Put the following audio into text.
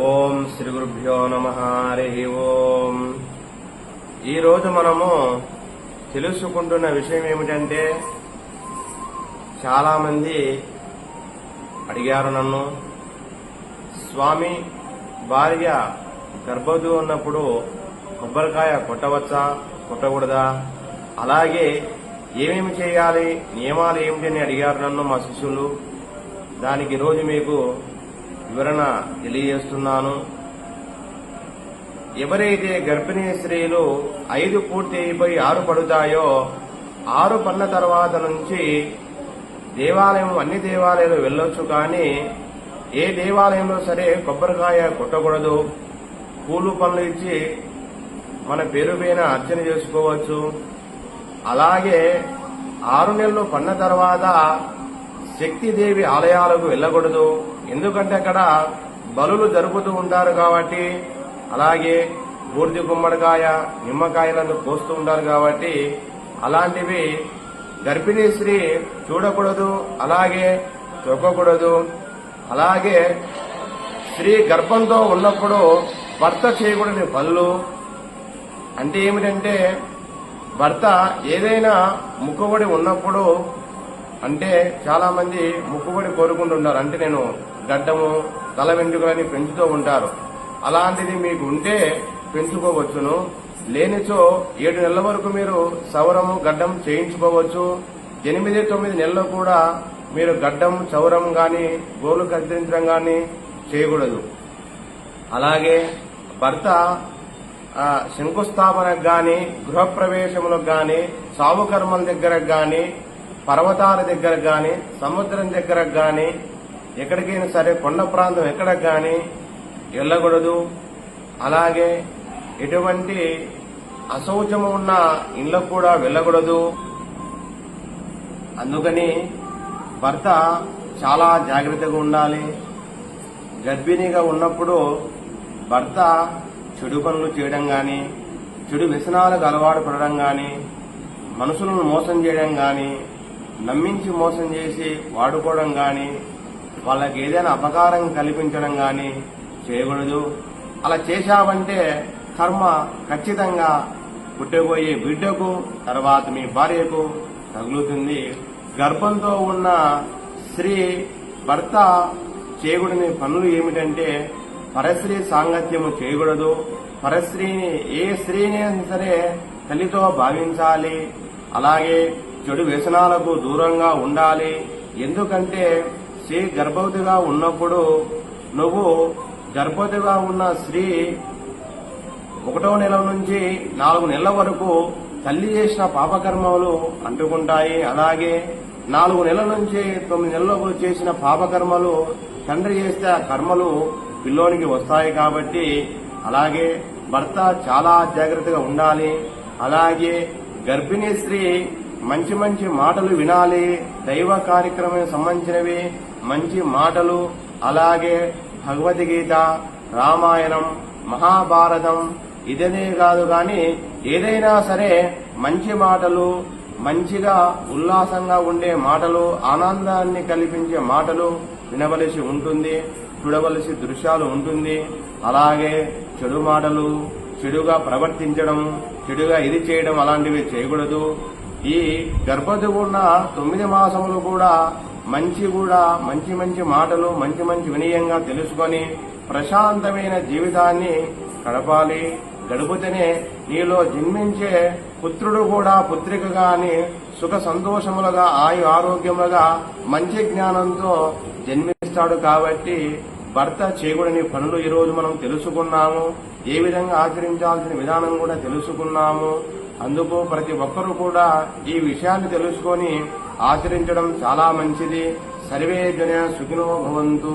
ఓం శ్రీ గురుభ్యో నమః. హరి ఓం. ఈరోజు మనము తెలుసుకుంటున్న విషయం ఏమిటంటే, చాలా మంది అడిగారు నన్ను, స్వామి భార్య గర్భవతి ఉన్నప్పుడు కొబ్బరికాయ కొట్టవచ్చా కొట్టకూడదా, అలాగే ఏమేమి చేయాలి, నియమాలు ఏమిటి అని అడిగారు నన్ను మా శిష్యులు. దానికి ఈరోజు మీకు వివరణ తెలియజేస్తున్నాను. ఎవరైతే గర్భిణీ స్త్రీలు 5 పూర్తి అయిపోయి 6 పడుతాయో, 6 పడిన తర్వాత నుంచి అన్ని దేవాలయాలు వెళ్ళొచ్చు, కానీ ఏ దేవాలయంలో సరే కొబ్బరికాయ కొట్టకూడదు. పూలు పనులు ఇచ్చి మన పేరు పైన అర్చన చేసుకోవచ్చు. అలాగే 6 నెలలు పడిన తర్వాత శక్తిదేవి ఆలయాలకు వెళ్ళకూడదు. ఎందుకంటే అక్కడ బలులు జరుపుతూ ఉంటారు కాబట్టి, అలాగే బూర్ది గుమ్మడికాయ నిమ్మకాయలను కోస్తూ ఉంటారు కాబట్టి అలాంటివి గర్భిణీ స్త్రీ చూడకూడదు, అలాగే తొక్కకూడదు. అలాగే స్త్రీ గర్భంతో ఉన్నప్పుడు భర్త చేయకూడని పనులు అంటే ఏమిటంటే, భర్త ఏదైనా ముక్కుబడి ఉన్నప్పుడు, అంటే చాలా మంది ముక్కుబడి కోరుకుంటుంటారు, అంటే నేను గడ్డము తల వెంట్రుకలని పెంచుతూ ఉంటారు. అలాంటిది మీకు ఉంటే పెంచుకోవచ్చును. లేనిచో 7 నెలల వరకు మీరు సవరము గడ్డం చేయించుకోవచ్చు. 8-9 నెలలు కూడా మీరు గడ్డం చౌరం గాని గోలు కత్తిరించడం గాని చేయకూడదు. అలాగే భర్త శంకుస్థాపనకు గాని, గృహప్రవేశములకు గాని, సావు కర్మల దగ్గరకు గాని, పర్వతాల దగ్గరకు గాని, సముద్రం దగ్గరకు గాని, ఎక్కడికైనా సరే కొండ ప్రాంతం ఎక్కడికి గాని వెళ్ళకూడదు. అలాగే ఎటువంటి అశౌచము ఉన్న ఇళ్లకు కూడా వెళ్ళకూడదు. అందుకని భర్త చాలా జాగ్రత్తగా ఉండాలి. గర్భిణీగా ఉన్నప్పుడు భర్త చెడు పనులు చేయడం గాని, చెడు వ్యసనాలకు అలవాటు పడడం గాని, మనుషులను మోసం చేయడం గాని, నమ్మించి మోసం చేసి వాడుకోవడం గాని, వాళ్ళకి ఏదైనా అపకారం కల్పించడం గాని చేయకూడదు. అలా చేశావంటే కర్మ ఖచ్చితంగా పుట్టబోయే బిడ్డకు, తర్వాత మీ భార్యకు తగులుతుంది. గర్భంతో ఉన్న స్త్రీ భర్త చేయకూడని పనులు ఏమిటంటే, పరస్త్రీ సాంగత్యము చేయకూడదు. పరస్త్రీని, ఏ స్త్రీని సరే తల్లితో భావించాలి. అలాగే చెడు వ్యసనాలకు దూరంగా ఉండాలి. ఎందుకంటే స్త్రీ గర్భవతిగా ఉన్నప్పుడు, నువ్వు గర్భవతిగా ఉన్న స్త్రీ 1వ నెల నుంచి 4 నెలల వరకు తల్లి చేసిన పాపకర్మలు అంటుకుంటాయి. అలాగే 4 నెలల నుంచి 9 నెలలకు చేసిన పాపకర్మలు తండ్రి చేస్తే ఆ కర్మలు పిల్లోనికి వస్తాయి. కాబట్టి అలాగే భర్త చాలా జాగ్రత్తగా ఉండాలి. అలాగే గర్భిణీ స్త్రీ మంచి మంచి మాటలు వినాలి. దైవ కార్యక్రమం సంబంధించినవి మంచి మాటలు, అలాగే భగవద్గీత, రామాయణం, మహాభారతం ఇదనే కాదు కానీ ఏదైనా సరే మంచి మాటలు, మంచిగా ఉల్లాసంగా ఉండే మాటలు, ఆనందాన్ని కల్పించే మాటలు వినవలసి ఉంటుంది, చూడవలసి దృశ్యాలు ఉంటుంది. అలాగే చెడు మాటలు, చెడుగా ప్రవర్తించడం, చెడుగా ఇది చేయడం అలాంటివి చేయకూడదు. ఈ గర్భవతి ఉన్న 9 మాసములు కూడా మంచి మంచి మాటలు, మంచి వినయంగా తెలుసుకొని ప్రశాంతమైన జీవితాన్ని గడపాలి. గడిపితేనే నీలో జన్మించే పుత్రుడు కూడా పుత్రికగా అని సుఖ సంతోషములుగా, ఆరోగ్యములుగా, మంచి జ్ఞానంతో జన్మిస్తాడు. కాబట్టి భర్త చేయకూడని పనులు ఈరోజు మనం తెలుసుకున్నాము. ఏ విధంగా ఆచరించాల్సిన విధానం కూడా తెలుసుకున్నాము. అందుకు ప్రతి ఒక్కరూ కూడా ఈ విషయాన్ని తెలుసుకొని ఆచరించడం చాలా మంచిది. సర్వే జన సుఖినో భవంతు.